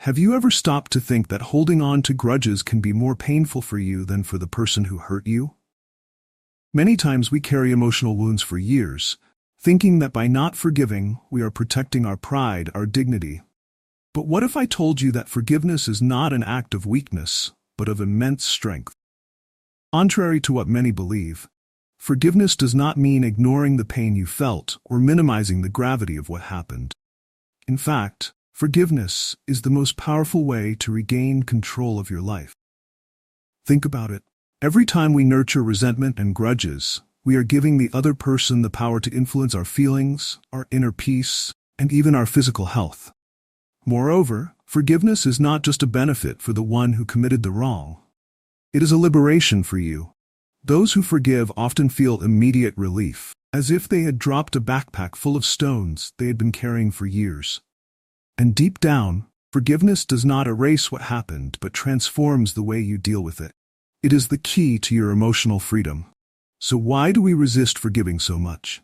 Have you ever stopped to think that holding on to grudges can be more painful for you than for the person who hurt you? Many times we carry emotional wounds for years, thinking that by not forgiving, we are protecting our pride, our dignity. But what if I told you that forgiveness is not an act of weakness, but of immense strength? Contrary to what many believe, forgiveness does not mean ignoring the pain you felt or minimizing the gravity of what happened. In fact, forgiveness is the most powerful way to regain control of your life. Think about it. Every time we nurture resentment and grudges, we are giving the other person the power to influence our feelings, our inner peace, and even our physical health. Moreover, forgiveness is not just a benefit for the one who committed the wrong. It is a liberation for you. Those who forgive often feel immediate relief, as if they had dropped a backpack full of stones they had been carrying for years. And deep down, forgiveness does not erase what happened but transforms the way you deal with it. It is the key to your emotional freedom. So why do we resist forgiving so much?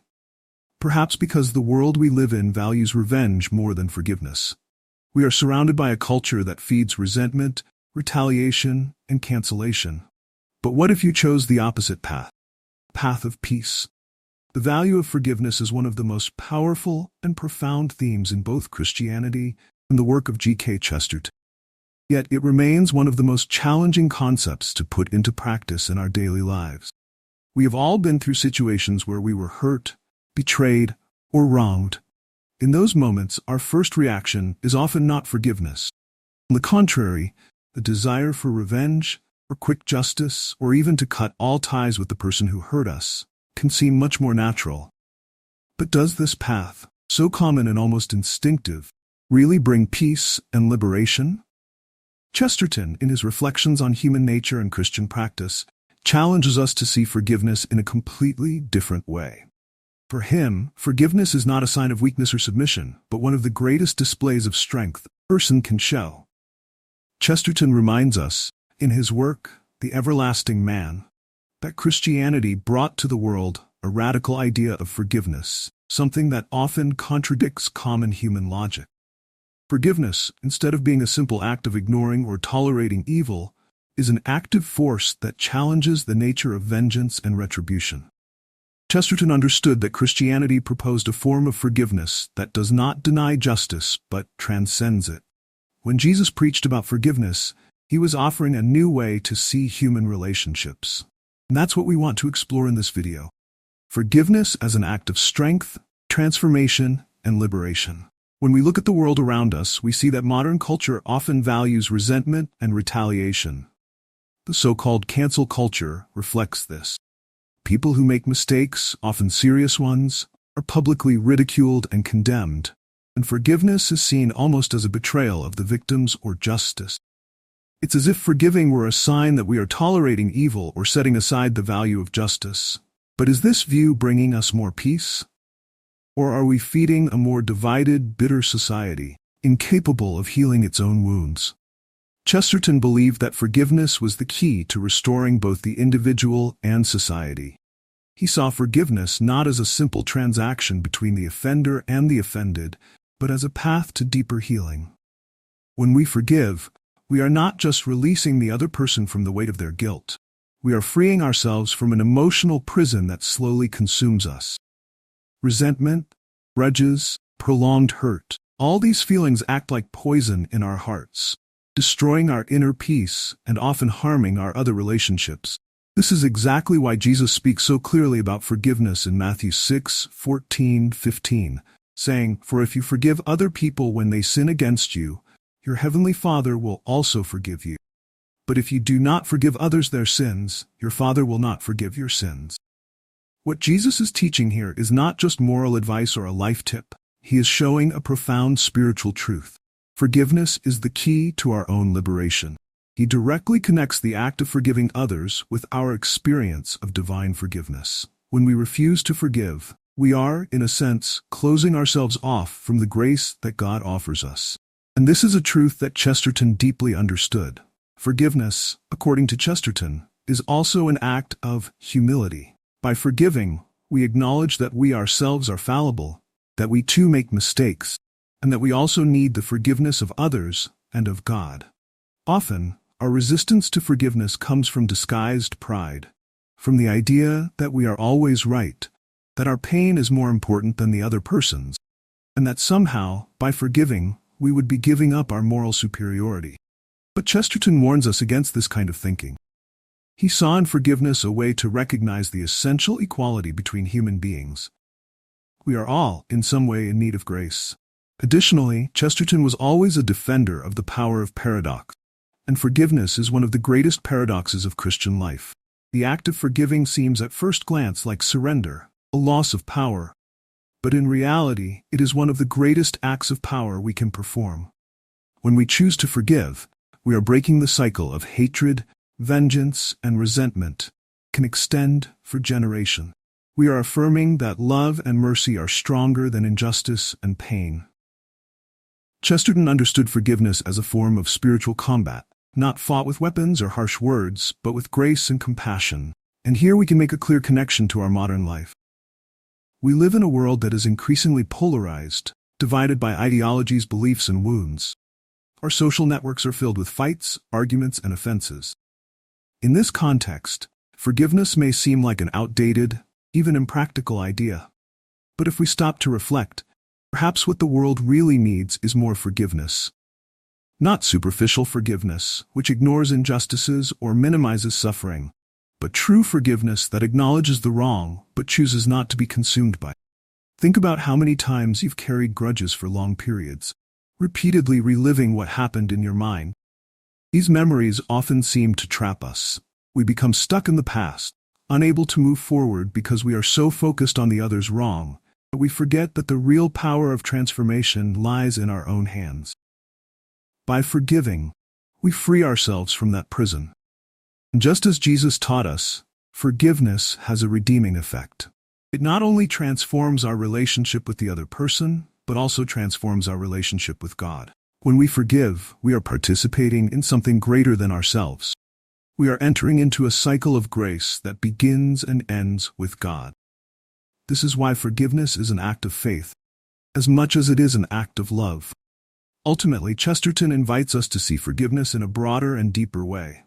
Perhaps because the world we live in values revenge more than forgiveness. We are surrounded by a culture that feeds resentment, retaliation, and cancellation. But what if you chose the opposite path? Path of peace. The value of forgiveness is one of the most powerful and profound themes in both Christianity and the work of G.K. Chesterton. Yet it remains one of the most challenging concepts to put into practice in our daily lives. We have all been through situations where we were hurt, betrayed, or wronged. In those moments, our first reaction is often not forgiveness. On the contrary, the desire for revenge, or quick justice, or even to cut all ties with the person who hurt us, can seem much more natural. But does this path, so common and almost instinctive, really bring peace and liberation? Chesterton, in his Reflections on Human Nature and Christian Practice, challenges us to see forgiveness in a completely different way. For him, forgiveness is not a sign of weakness or submission, but one of the greatest displays of strength a person can show. Chesterton reminds us, in his work, The Everlasting Man, that Christianity brought to the world a radical idea of forgiveness, something that often contradicts common human logic. Forgiveness, instead of being a simple act of ignoring or tolerating evil, is an active force that challenges the nature of vengeance and retribution. Chesterton understood that Christianity proposed a form of forgiveness that does not deny justice but transcends it. When Jesus preached about forgiveness, he was offering a new way to see human relationships. And that's what we want to explore in this video. Forgiveness as an act of strength, transformation, and liberation. When we look at the world around us, we see that modern culture often values resentment and retaliation. The so-called cancel culture reflects this. People who make mistakes, often serious ones, are publicly ridiculed and condemned, and forgiveness is seen almost as a betrayal of the victims or justice. It's as if forgiving were a sign that we are tolerating evil or setting aside the value of justice. But is this view bringing us more peace? Or are we feeding a more divided, bitter society, incapable of healing its own wounds? Chesterton believed that forgiveness was the key to restoring both the individual and society. He saw forgiveness not as a simple transaction between the offender and the offended, but as a path to deeper healing. When we forgive, we are not just releasing the other person from the weight of their guilt. We are freeing ourselves from an emotional prison that slowly consumes us. Resentment, grudges, prolonged hurt, all these feelings act like poison in our hearts, destroying our inner peace and often harming our other relationships. This is exactly why Jesus speaks so clearly about forgiveness in Matthew 6:14-15, saying, "For if you forgive other people when they sin against you, your heavenly Father will also forgive you. But if you do not forgive others their sins, your Father will not forgive your sins." What Jesus is teaching here is not just moral advice or a life tip. He is showing a profound spiritual truth. Forgiveness is the key to our own liberation. He directly connects the act of forgiving others with our experience of divine forgiveness. When we refuse to forgive, we are, in a sense, closing ourselves off from the grace that God offers us. And this is a truth that Chesterton deeply understood. Forgiveness, according to Chesterton, is also an act of humility. By forgiving, we acknowledge that we ourselves are fallible, that we too make mistakes, and that we also need the forgiveness of others and of God. Often, our resistance to forgiveness comes from disguised pride, from the idea that we are always right, that our pain is more important than the other person's, and that somehow, by forgiving, we would be giving up our moral superiority. But Chesterton warns us against this kind of thinking. He saw in forgiveness a way to recognize the essential equality between human beings. We are all, in some way, in need of grace. Additionally, Chesterton was always a defender of the power of paradox, and forgiveness is one of the greatest paradoxes of Christian life. The act of forgiving seems at first glance like surrender, a loss of power, but in reality, it is one of the greatest acts of power we can perform. When we choose to forgive, we are breaking the cycle of hatred, vengeance, and resentment, can extend for generations. We are affirming that love and mercy are stronger than injustice and pain. Chesterton understood forgiveness as a form of spiritual combat, not fought with weapons or harsh words, but with grace and compassion. And here we can make a clear connection to our modern life. We live in a world that is increasingly polarized, divided by ideologies, beliefs, and wounds. Our social networks are filled with fights, arguments, and offenses. In this context, forgiveness may seem like an outdated, even impractical idea. But if we stop to reflect, perhaps what the world really needs is more forgiveness. Not superficial forgiveness, which ignores injustices or minimizes suffering, but true forgiveness that acknowledges the wrong but chooses not to be consumed by it. Think about how many times you've carried grudges for long periods, repeatedly reliving what happened in your mind. These memories often seem to trap us. We become stuck in the past, unable to move forward because we are so focused on the other's wrong, that we forget that the real power of transformation lies in our own hands. By forgiving, we free ourselves from that prison. And just as Jesus taught us, forgiveness has a redeeming effect. It not only transforms our relationship with the other person, but also transforms our relationship with God. When we forgive, we are participating in something greater than ourselves. We are entering into a cycle of grace that begins and ends with God. This is why forgiveness is an act of faith, as much as it is an act of love. Ultimately, Chesterton invites us to see forgiveness in a broader and deeper way.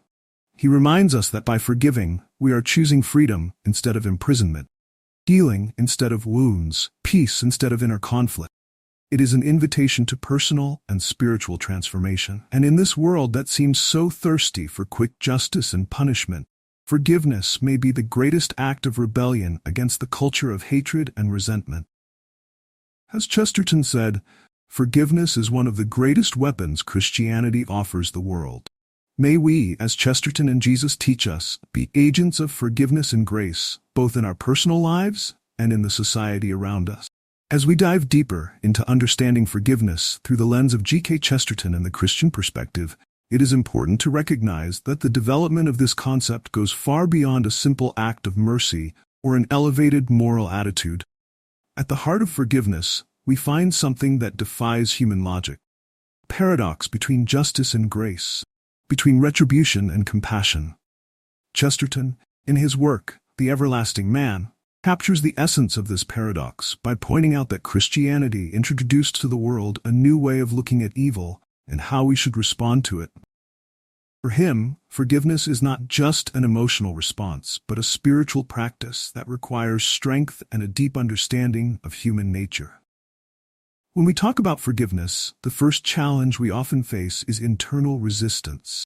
He reminds us that by forgiving, we are choosing freedom instead of imprisonment, healing instead of wounds, peace instead of inner conflict. It is an invitation to personal and spiritual transformation. And in this world that seems so thirsty for quick justice and punishment, forgiveness may be the greatest act of rebellion against the culture of hatred and resentment. As Chesterton said, forgiveness is one of the greatest weapons Christianity offers the world. May we, as Chesterton and Jesus teach us, be agents of forgiveness and grace, both in our personal lives and in the society around us. As we dive deeper into understanding forgiveness through the lens of G.K. Chesterton and the Christian perspective, it is important to recognize that the development of this concept goes far beyond a simple act of mercy or an elevated moral attitude. At the heart of forgiveness, we find something that defies human logic. A paradox between justice and grace, between retribution and compassion. Chesterton, in his work, The Everlasting Man, captures the essence of this paradox by pointing out that Christianity introduced to the world a new way of looking at evil and how we should respond to it. For him, forgiveness is not just an emotional response, but a spiritual practice that requires strength and a deep understanding of human nature. When we talk about forgiveness, the first challenge we often face is internal resistance.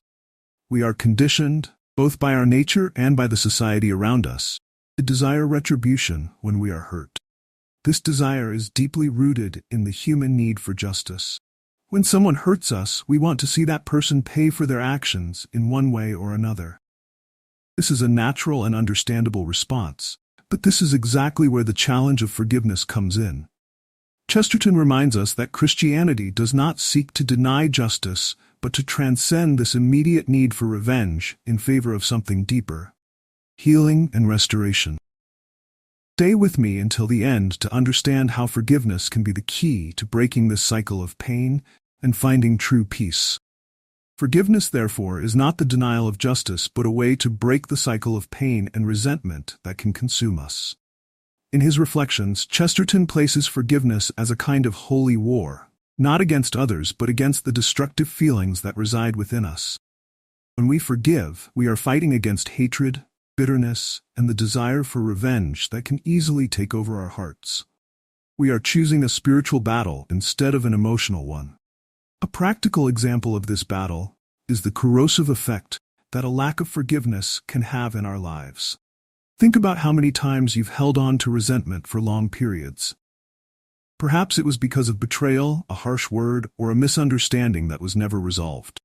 We are conditioned, both by our nature and by the society around us, to desire retribution when we are hurt. This desire is deeply rooted in the human need for justice. When someone hurts us, we want to see that person pay for their actions in one way or another. This is a natural and understandable response, but this is exactly where the challenge of forgiveness comes in. Chesterton reminds us that Christianity does not seek to deny justice, but to transcend this immediate need for revenge in favor of something deeper: healing and restoration. Stay with me until the end to understand how forgiveness can be the key to breaking this cycle of pain and finding true peace. Forgiveness, therefore, is not the denial of justice, but a way to break the cycle of pain and resentment that can consume us. In his reflections, Chesterton places forgiveness as a kind of holy war, not against others but against the destructive feelings that reside within us. When we forgive, we are fighting against hatred, bitterness, and the desire for revenge that can easily take over our hearts. We are choosing a spiritual battle instead of an emotional one. A practical example of this battle is the corrosive effect that a lack of forgiveness can have in our lives. Think about how many times you've held on to resentment for long periods. Perhaps it was because of betrayal, a harsh word, or a misunderstanding that was never resolved.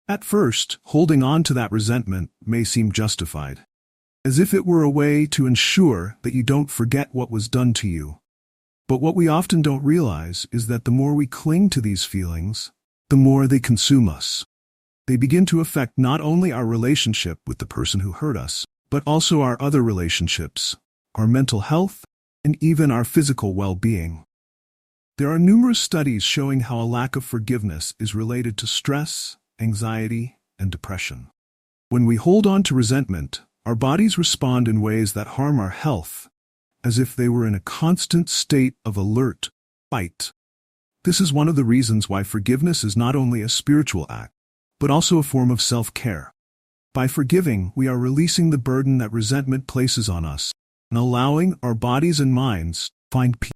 At first, holding on to that resentment may seem justified, as if it were a way to ensure that you don't forget what was done to you. But what we often don't realize is that the more we cling to these feelings, the more they consume us. They begin to affect not only our relationship with the person who hurt us, but also our other relationships, our mental health, and even our physical well-being. There are numerous studies showing how a lack of forgiveness is related to stress, anxiety, and depression. When we hold on to resentment, our bodies respond in ways that harm our health, as if they were in a constant state of alert fight. This is one of the reasons why forgiveness is not only a spiritual act, but also a form of self-care. By forgiving, we are releasing the burden that resentment places on us and allowing our bodies and minds to find peace.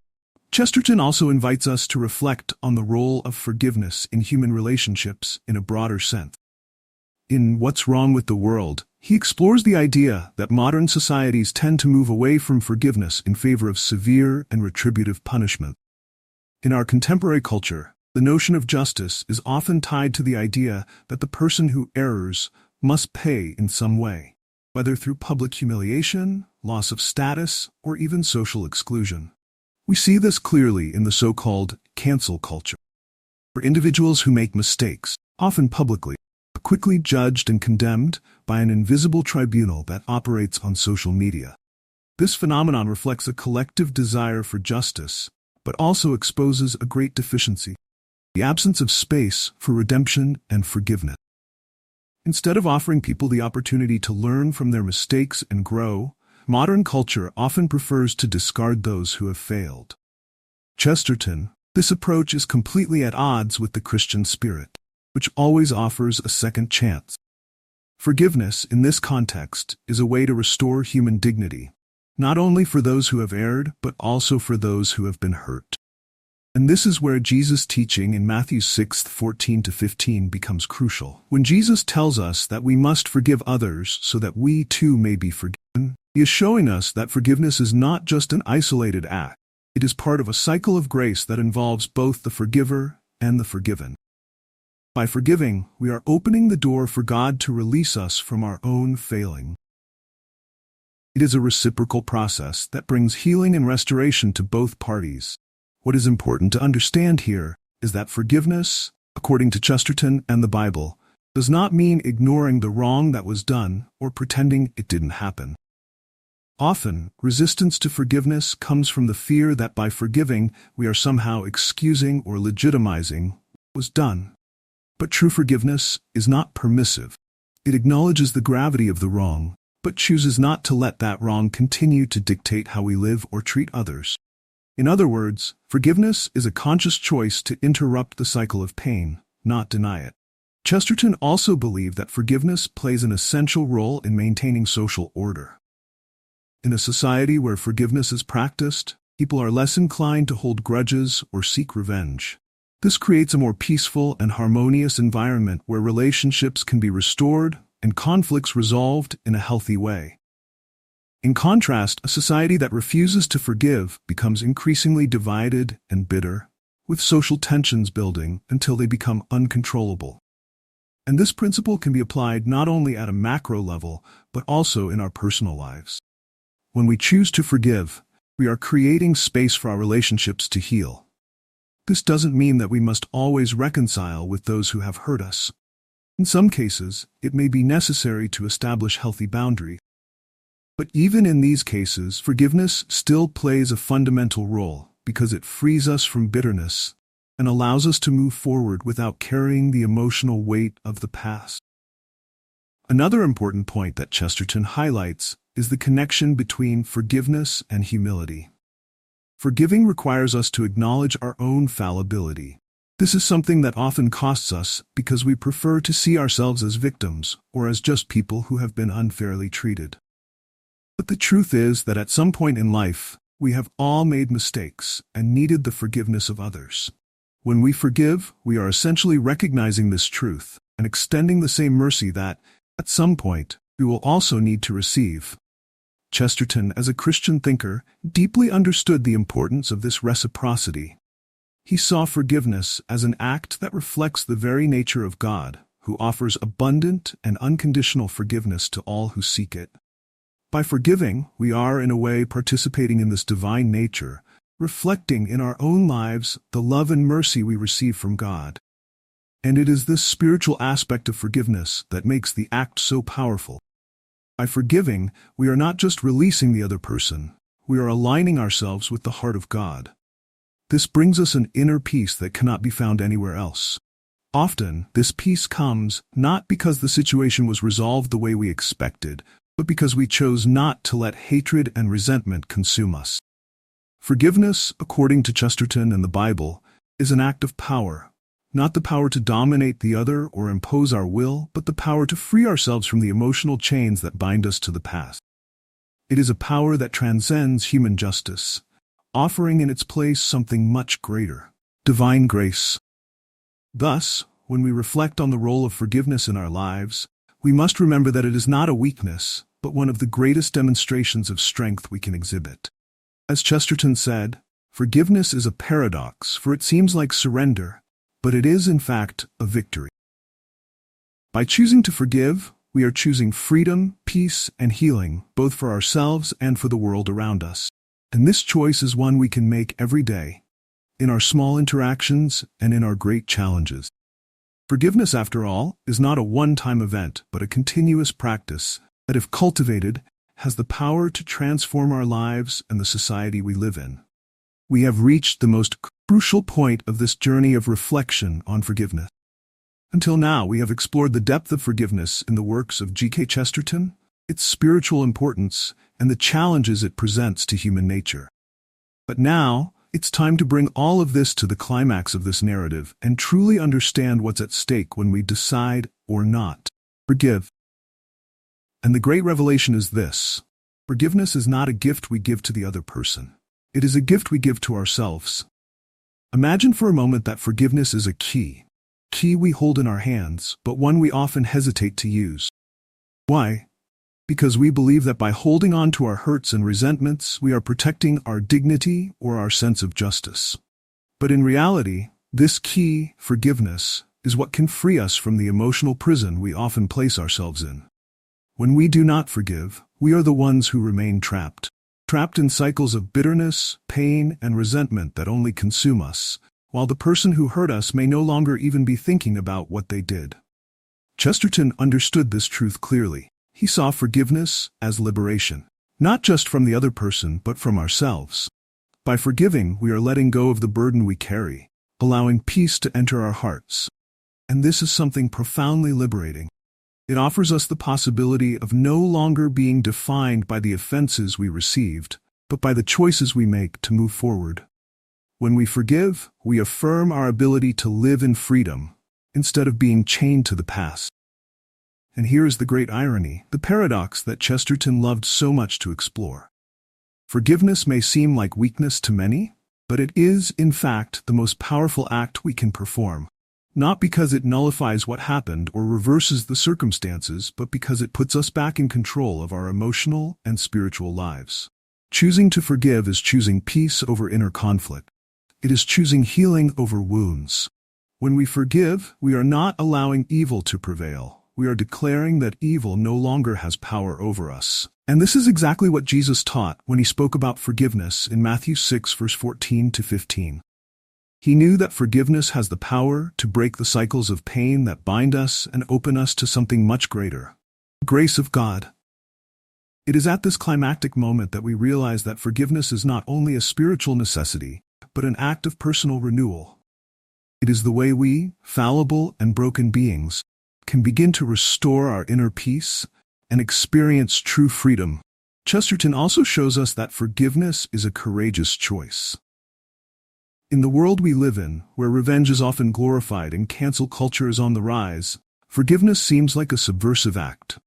Chesterton also invites us to reflect on the role of forgiveness in human relationships in a broader sense. In What's Wrong with the World, he explores the idea that modern societies tend to move away from forgiveness in favor of severe and retributive punishment. In our contemporary culture, the notion of justice is often tied to the idea that the person who errs must pay in some way, whether through public humiliation, loss of status, or even social exclusion. We see this clearly in the so-called cancel culture, where individuals who make mistakes, often publicly, are quickly judged and condemned by an invisible tribunal that operates on social media. This phenomenon reflects a collective desire for justice, but also exposes a great deficiency: the absence of space for redemption and forgiveness. Instead of offering people the opportunity to learn from their mistakes and grow, modern culture often prefers to discard those who have failed. Chesterton, this approach is completely at odds with the Christian spirit, which always offers a second chance. Forgiveness, in this context, is a way to restore human dignity, not only for those who have erred, but also for those who have been hurt. And this is where Jesus' teaching in Matthew 6:14-15 becomes crucial. When Jesus tells us that we must forgive others so that we too may be forgiven, he is showing us that forgiveness is not just an isolated act. It is part of a cycle of grace that involves both the forgiver and the forgiven. By forgiving, we are opening the door for God to release us from our own failing. It is a reciprocal process that brings healing and restoration to both parties. What is important to understand here is that forgiveness, according to Chesterton and the Bible, does not mean ignoring the wrong that was done or pretending it didn't happen. Often, resistance to forgiveness comes from the fear that by forgiving, we are somehow excusing or legitimizing what was done. But true forgiveness is not permissive. It acknowledges the gravity of the wrong, but chooses not to let that wrong continue to dictate how we live or treat others. In other words, forgiveness is a conscious choice to interrupt the cycle of pain, not deny it. Chesterton also believed that forgiveness plays an essential role in maintaining social order. In a society where forgiveness is practiced, people are less inclined to hold grudges or seek revenge. This creates a more peaceful and harmonious environment where relationships can be restored and conflicts resolved in a healthy way. In contrast, a society that refuses to forgive becomes increasingly divided and bitter, with social tensions building until they become uncontrollable. And this principle can be applied not only at a macro level, but also in our personal lives. When we choose to forgive, we are creating space for our relationships to heal. This doesn't mean that we must always reconcile with those who have hurt us. In some cases, it may be necessary to establish healthy boundaries. But even in these cases, forgiveness still plays a fundamental role because it frees us from bitterness and allows us to move forward without carrying the emotional weight of the past. Another important point that Chesterton highlights is the connection between forgiveness and humility. Forgiving requires us to acknowledge our own fallibility. This is something that often costs us because we prefer to see ourselves as victims or as just people who have been unfairly treated. But the truth is that at some point in life, we have all made mistakes and needed the forgiveness of others. When we forgive, we are essentially recognizing this truth and extending the same mercy that, at some point, we will also need to receive. Chesterton, as a Christian thinker, deeply understood the importance of this reciprocity. He saw forgiveness as an act that reflects the very nature of God, who offers abundant and unconditional forgiveness to all who seek it. By forgiving, we are in a way participating in this divine nature, reflecting in our own lives the love and mercy we receive from God. And it is this spiritual aspect of forgiveness that makes the act so powerful. By forgiving, we are not just releasing the other person, we are aligning ourselves with the heart of God. This brings us an inner peace that cannot be found anywhere else. Often, this peace comes not because the situation was resolved the way we expected, but because we chose not to let hatred and resentment consume us. Forgiveness, according to Chesterton and the Bible, is an act of power, not the power to dominate the other or impose our will, but the power to free ourselves from the emotional chains that bind us to the past. It is a power that transcends human justice, offering in its place something much greater, divine grace. Thus, when we reflect on the role of forgiveness in our lives, we must remember that it is not a weakness, but one of the greatest demonstrations of strength we can exhibit. As Chesterton said, forgiveness is a paradox, for it seems like surrender, but it is in fact a victory. By choosing to forgive, we are choosing freedom, peace, and healing, both for ourselves and for the world around us. And this choice is one we can make every day, in our small interactions and in our great challenges. Forgiveness, after all, is not a one-time event, but a continuous practice that, if cultivated, has the power to transform our lives and the society we live in. We have reached the most crucial point of this journey of reflection on forgiveness. Until now, we have explored the depth of forgiveness in the works of G.K. Chesterton, its spiritual importance, and the challenges it presents to human nature. But now, it's time to bring all of this to the climax of this narrative and truly understand what's at stake when we decide or not forgive. And the great revelation is this: forgiveness is not a gift we give to the other person. It is a gift we give to ourselves. Imagine for a moment that forgiveness is a key we hold in our hands, but one we often hesitate to use. Why? Because we believe that by holding on to our hurts and resentments, we are protecting our dignity or our sense of justice. But in reality, this key, forgiveness, is what can free us from the emotional prison we often place ourselves in. When we do not forgive, we are the ones who remain trapped in cycles of bitterness, pain, and resentment that only consume us, while the person who hurt us may no longer even be thinking about what they did. Chesterton understood this truth clearly. He saw forgiveness as liberation, not just from the other person, but from ourselves. By forgiving, we are letting go of the burden we carry, allowing peace to enter our hearts. And this is something profoundly liberating. It offers us the possibility of no longer being defined by the offenses we received, but by the choices we make to move forward. When we forgive, we affirm our ability to live in freedom, instead of being chained to the past. And here is the great irony, the paradox that Chesterton loved so much to explore. Forgiveness may seem like weakness to many, but it is, in fact, the most powerful act we can perform. Not because it nullifies what happened or reverses the circumstances, but because it puts us back in control of our emotional and spiritual lives. Choosing to forgive is choosing peace over inner conflict. It is choosing healing over wounds. When we forgive, we are not allowing evil to prevail. We are declaring that evil no longer has power over us. And this is exactly what Jesus taught when he spoke about forgiveness in Matthew 6, verse 14 to 15. He knew that forgiveness has the power to break the cycles of pain that bind us and open us to something much greater, the grace of God. It is at this climactic moment that we realize that forgiveness is not only a spiritual necessity, but an act of personal renewal. It is the way we, fallible and broken beings, can begin to restore our inner peace and experience true freedom. Chesterton also shows us that forgiveness is a courageous choice. In the world we live in, where revenge is often glorified and cancel culture is on the rise, forgiveness seems like a subversive act.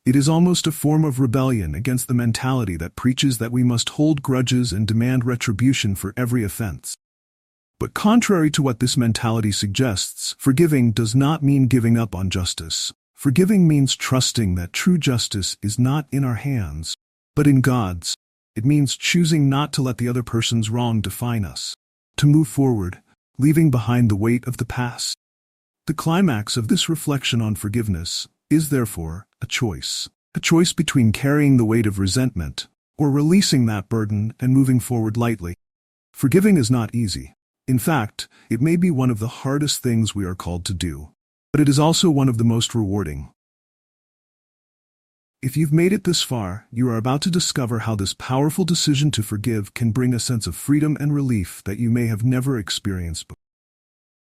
It is almost a form of rebellion against the mentality that preaches that we must hold grudges and demand retribution for every offense. But contrary to what this mentality suggests, forgiving does not mean giving up on justice. Forgiving means trusting that true justice is not in our hands, but in God's. It means choosing not to let the other person's wrong define us, to move forward, leaving behind the weight of the past. The climax of this reflection on forgiveness is therefore a choice between carrying the weight of resentment or releasing that burden and moving forward lightly. Forgiving is not easy. In fact, it may be one of the hardest things we are called to do, but it is also one of the most rewarding. If you've made it this far, you are about to discover how this powerful decision to forgive can bring a sense of freedom and relief that you may have never experienced before.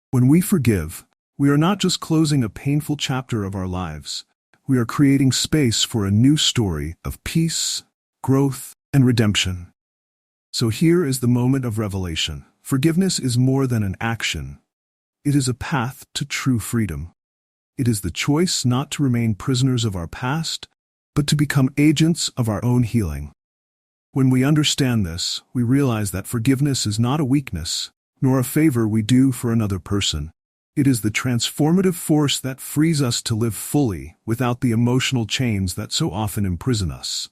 When we forgive, we are not just closing a painful chapter of our lives, we are creating space for a new story of peace, growth, and redemption. So here is the moment of revelation. Forgiveness is more than an action. It is a path to true freedom. It is the choice not to remain prisoners of our past, but to become agents of our own healing. When we understand this, we realize that forgiveness is not a weakness, nor a favor we do for another person. It is the transformative force that frees us to live fully without the emotional chains that so often imprison us.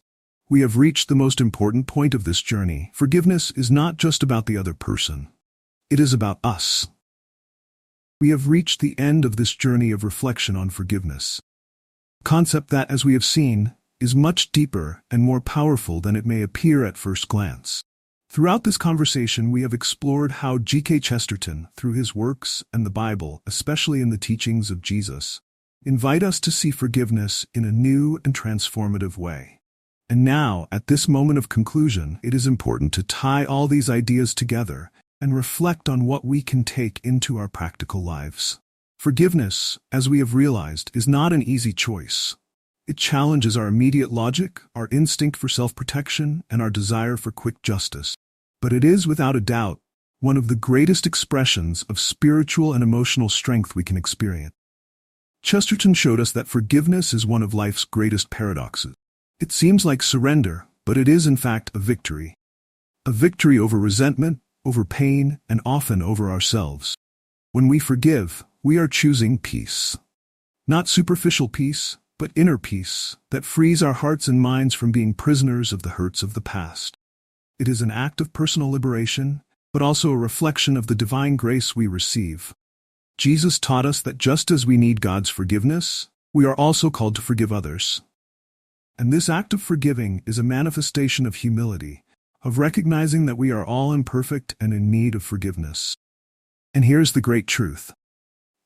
We have reached the most important point of this journey. Forgiveness is not just about the other person. It is about us. We have reached the end of this journey of reflection on forgiveness. A concept that, as we have seen, is much deeper and more powerful than it may appear at first glance. Throughout this conversation, we have explored how G.K. Chesterton, through his works and the Bible, especially in the teachings of Jesus, invite us to see forgiveness in a new and transformative way. And now, at this moment of conclusion, it is important to tie all these ideas together and reflect on what we can take into our practical lives. Forgiveness, as we have realized, is not an easy choice. It challenges our immediate logic, our instinct for self-protection, and our desire for quick justice. But it is, without a doubt, one of the greatest expressions of spiritual and emotional strength we can experience. Chesterton showed us that forgiveness is one of life's greatest paradoxes. It seems like surrender, but it is in fact a victory. A victory over resentment, over pain, and often over ourselves. When we forgive, we are choosing peace. Not superficial peace, but inner peace that frees our hearts and minds from being prisoners of the hurts of the past. It is an act of personal liberation, but also a reflection of the divine grace we receive. Jesus taught us that just as we need God's forgiveness, we are also called to forgive others. And this act of forgiving is a manifestation of humility, of recognizing that we are all imperfect and in need of forgiveness. And here's the great truth.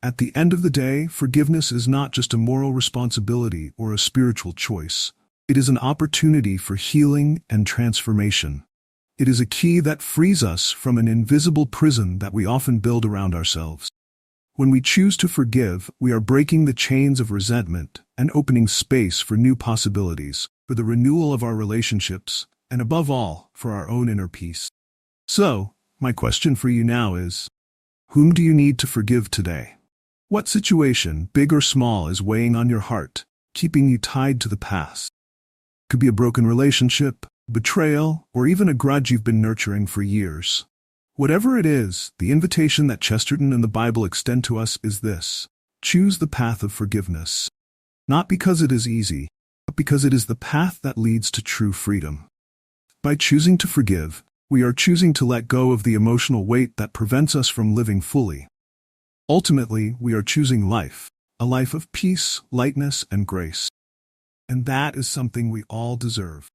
At the end of the day, forgiveness is not just a moral responsibility or a spiritual choice. It is an opportunity for healing and transformation. It is a key that frees us from an invisible prison that we often build around ourselves. When we choose to forgive, we are breaking the chains of resentment and opening space for new possibilities, for the renewal of our relationships, and above all, for our own inner peace. So, my question for you now is, whom do you need to forgive today? What situation, big or small, is weighing on your heart, keeping you tied to the past? It could be a broken relationship, betrayal, or even a grudge you've been nurturing for years. Whatever it is, the invitation that Chesterton and the Bible extend to us is this: choose the path of forgiveness. Not because it is easy, but because it is the path that leads to true freedom. By choosing to forgive, we are choosing to let go of the emotional weight that prevents us from living fully. Ultimately, we are choosing life, a life of peace, lightness, and grace. And that is something we all deserve.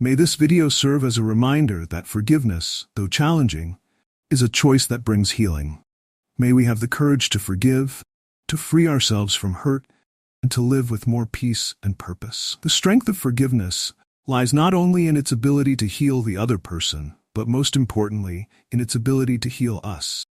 May this video serve as a reminder that forgiveness, though challenging, is a choice that brings healing. May we have the courage to forgive, to free ourselves from hurt, and to live with more peace and purpose. The strength of forgiveness lies not only in its ability to heal the other person, but most importantly, in its ability to heal us.